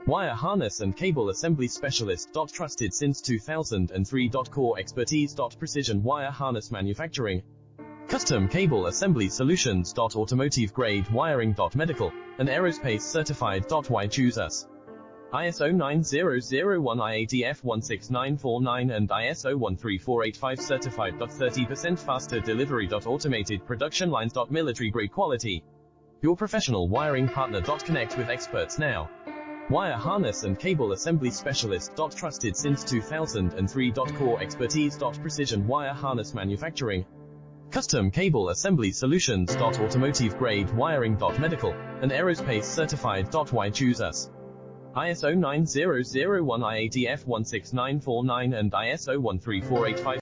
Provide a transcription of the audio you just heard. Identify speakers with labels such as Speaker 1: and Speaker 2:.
Speaker 1: Wire harness and cable assembly specialist. Trusted since 2003. Core expertise. Precision wire harness manufacturing. Custom cable assembly solutions. Automotive grade wiring. Medical and aerospace certified. Why choose us? ISO 9001 IATF 16949 and ISO 13485 certified. 30% faster delivery. Automated production lines. Military grade quality. Your professional wiring partner. Connect with experts now. Wire harness and cable assembly specialist. Trusted since 2003. Core expertise. Precision wire harness manufacturing. Custom cable assembly solutions. Automotive grade wiring. Medical and aerospace certified. Why choose us? ISO 9001 IATF 16949 and ISO 13485